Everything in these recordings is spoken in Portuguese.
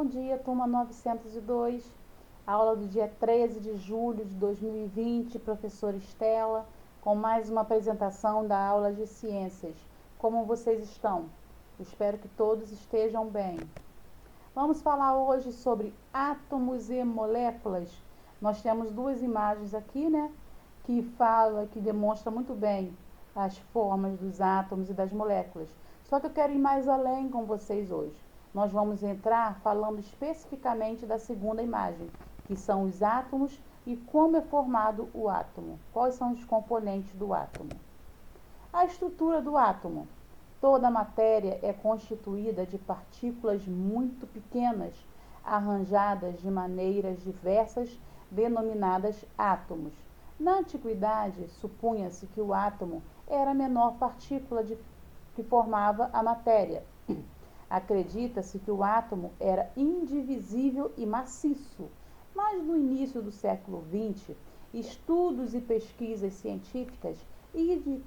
Bom dia, turma 902, aula do dia 13 de julho de 2020, professora Estela, com mais uma apresentação da aula de ciências. Como vocês estão? Espero que todos estejam bem. Vamos falar hoje sobre átomos e moléculas. Nós temos duas imagens aqui, né, que demonstra muito bem as formas dos átomos e das moléculas. Só que eu quero ir mais além com vocês hoje. Nós vamos entrar falando especificamente da segunda imagem, que são os átomos e como é formado o átomo. Quais são os componentes do átomo? A estrutura do átomo. Toda a matéria é constituída de partículas muito pequenas, arranjadas de maneiras diversas, denominadas átomos. Na antiguidade, supunha-se que o átomo era a menor partícula que formava a matéria. Acredita-se que o átomo era indivisível e maciço, mas no início do século XX, estudos e pesquisas científicas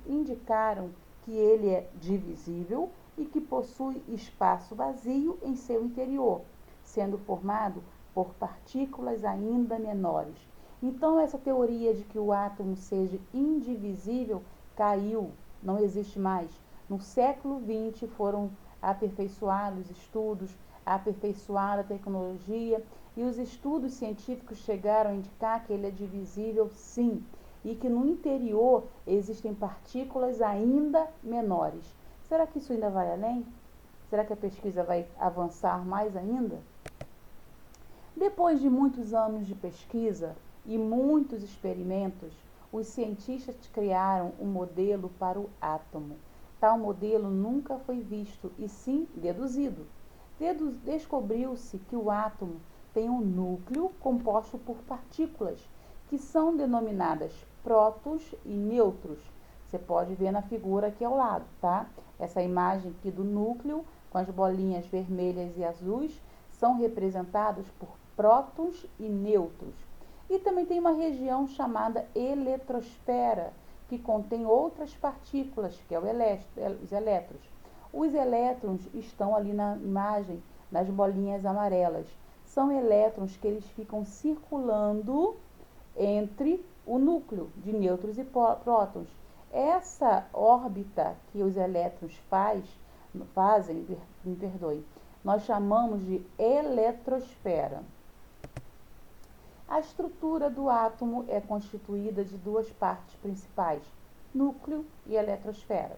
indicaram que ele é divisível e que possui espaço vazio em seu interior, sendo formado por partículas ainda menores. Então, essa teoria de que o átomo seja indivisível caiu, não existe mais. No século XX foram aperfeiçoados os estudos, aperfeiçoada a tecnologia e os estudos científicos chegaram a indicar que ele é divisível sim e que no interior existem partículas ainda menores. Será que isso ainda vai além? Será que a pesquisa vai avançar mais ainda? Depois de muitos anos de pesquisa e muitos experimentos, os cientistas criaram um modelo para o átomo. Tal modelo nunca foi visto, e sim deduzido. Descobriu-se que o átomo tem um núcleo composto por partículas, que são denominadas prótons e nêutrons. Você pode ver na figura aqui ao lado, tá? Essa imagem aqui do núcleo, com as bolinhas vermelhas e azuis, são representados por prótons e nêutrons. E também tem uma região chamada eletrosfera, que contém outras partículas, que é os elétrons. Os elétrons estão ali na imagem, nas bolinhas amarelas. São elétrons que eles ficam circulando entre o núcleo de nêutrons e prótons. Essa órbita que os elétrons fazem, nós chamamos de eletrosfera. A estrutura do átomo é constituída de duas partes principais, núcleo e eletrosfera.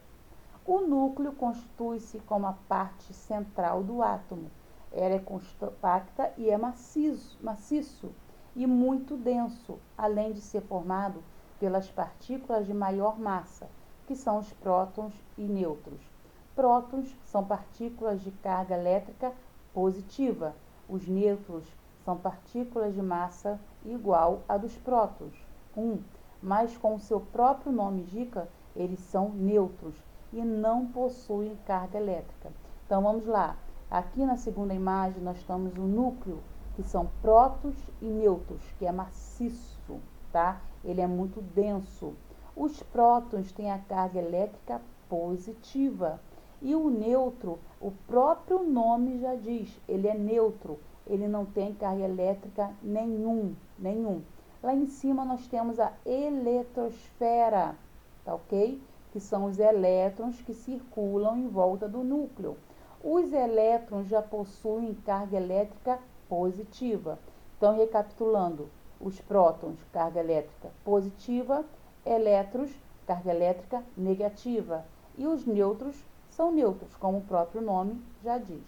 O núcleo constitui-se como a parte central do átomo. Ela é compacta e é maciço e muito denso, além de ser formado pelas partículas de maior massa, que são os prótons e nêutrons. Prótons são partículas de carga elétrica positiva. Os nêutrons são partículas de massa igual à dos prótons, mas com o seu próprio nome indica, eles são nêutrons e não possuem carga elétrica. Então vamos lá. Aqui na segunda imagem nós temos o núcleo, que são prótons e nêutrons, que é maciço, tá? Ele é muito denso. Os prótons têm a carga elétrica positiva. E o nêutron, o próprio nome já diz, ele é neutro, ele não tem carga elétrica nenhum. Lá em cima nós temos a eletrosfera, tá ok? Que são os elétrons que circulam em volta do núcleo. Os elétrons já possuem carga elétrica positiva. Então, recapitulando, os prótons, carga elétrica positiva, elétrons, carga elétrica negativa. E os nêutrons são nêutrons, como o próprio nome já diz.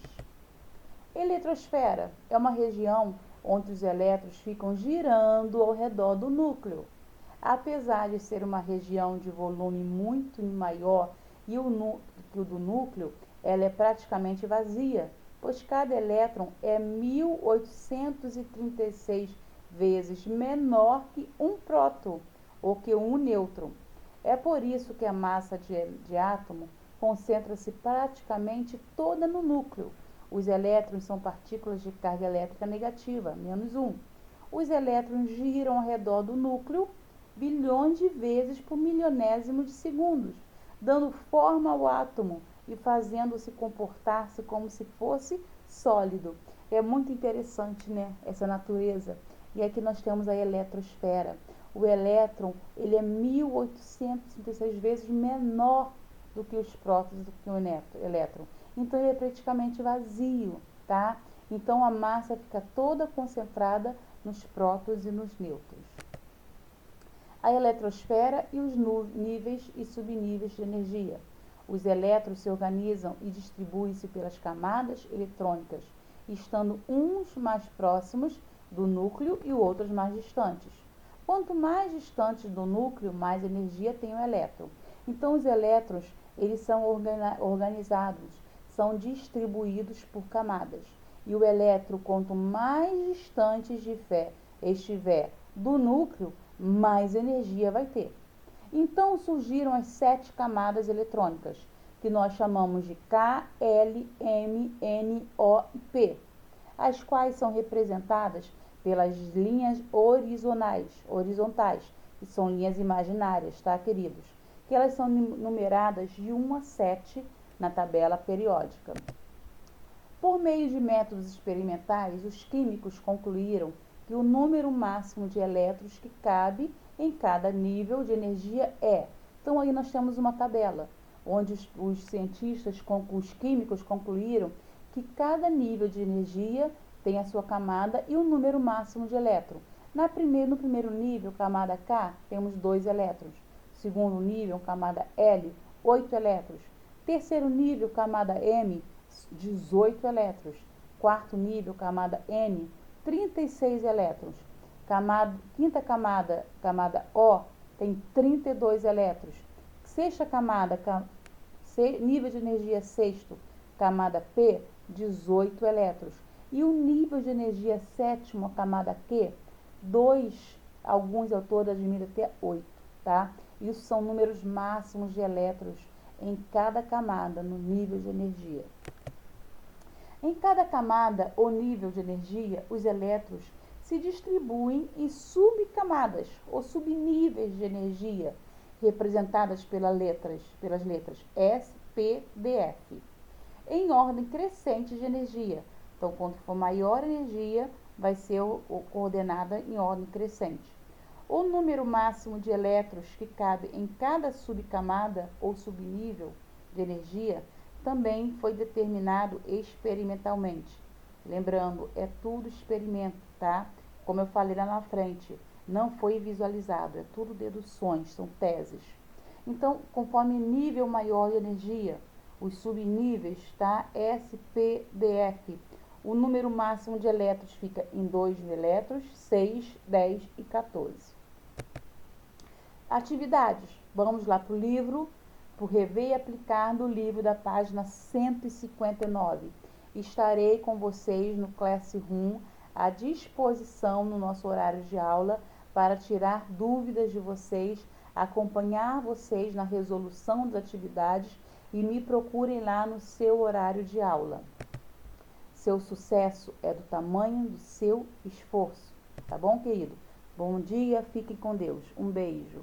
Eletrosfera é uma região onde os elétrons ficam girando ao redor do núcleo. Apesar de ser uma região de volume muito maior que o do núcleo, ela é praticamente vazia, pois cada elétron é 1836 vezes menor que um próton ou que um nêutron. É por isso que a massa de átomo concentra-se praticamente toda no núcleo. Os elétrons são partículas de carga elétrica negativa, -1. Os elétrons giram ao redor do núcleo bilhões de vezes por milionésimo de segundos, dando forma ao átomo e fazendo-se comportar-se como se fosse sólido. É muito interessante, né, essa natureza. E aqui nós temos a eletrosfera. O elétron, ele é 1836 vezes menor do que os prótons, do que o elétron. Então, ele é praticamente vazio, tá? Então, a massa fica toda concentrada nos prótons e nos nêutrons. A eletrosfera e os níveis e subníveis de energia. Os elétrons se organizam e distribuem-se pelas camadas eletrônicas, estando uns mais próximos do núcleo e outros mais distantes. Quanto mais distantes do núcleo, mais energia tem o elétron. Então, os elétrons, eles são organizados, são distribuídos por camadas. E o elétron, quanto mais distante estiver do núcleo, mais energia vai ter. Então surgiram as 7 camadas eletrônicas, que nós chamamos de K, L, M, N, O e P, as quais são representadas pelas linhas horizontais, que são linhas imaginárias, tá, queridos? Que elas são numeradas de 1 a 7 na tabela periódica. Por meio de métodos experimentais, os químicos concluíram que o número máximo de elétrons que cabe em cada nível de energia é. Então, aí nós temos uma tabela, onde os cientistas, os químicos concluíram que cada nível de energia tem a sua camada e o número máximo de elétrons. No primeiro nível, camada K, temos 2 elétrons. Segundo nível, camada L, 8 elétrons. Terceiro nível, camada M, 18 elétrons. Quarto nível, camada N, 36 elétrons. Quinta camada, camada O, tem 32 elétrons. Sexta camada, nível de energia sexto, camada P, 18 elétrons. E o nível de energia sétimo, camada Q, alguns autores admitem até 8, tá? Isso são números máximos de elétrons em cada camada, no nível de energia. Em cada camada ou nível de energia, os elétrons se distribuem em subcamadas ou subníveis de energia, representadas pelas letras S, P, D, F, em ordem crescente de energia. Então, quanto for maior a energia, vai ser coordenada em ordem crescente. O número máximo de elétrons que cabe em cada subcamada ou subnível de energia também foi determinado experimentalmente. Lembrando, é tudo experimento, tá? Como eu falei lá na frente, não foi visualizado, é tudo deduções, são teses. Então, conforme nível maior de energia, os subníveis, tá? S, P, D, F. O número máximo de elétrons fica em 2 elétrons, 6, 10 e 14. Atividades. Vamos lá para o livro, para o rever e aplicar do livro da página 159. Estarei com vocês no Classroom à disposição no nosso horário de aula para tirar dúvidas de vocês, acompanhar vocês na resolução das atividades e me procurem lá no seu horário de aula. Seu sucesso é do tamanho do seu esforço. Tá bom, querido? Bom dia, fiquem com Deus. Um beijo.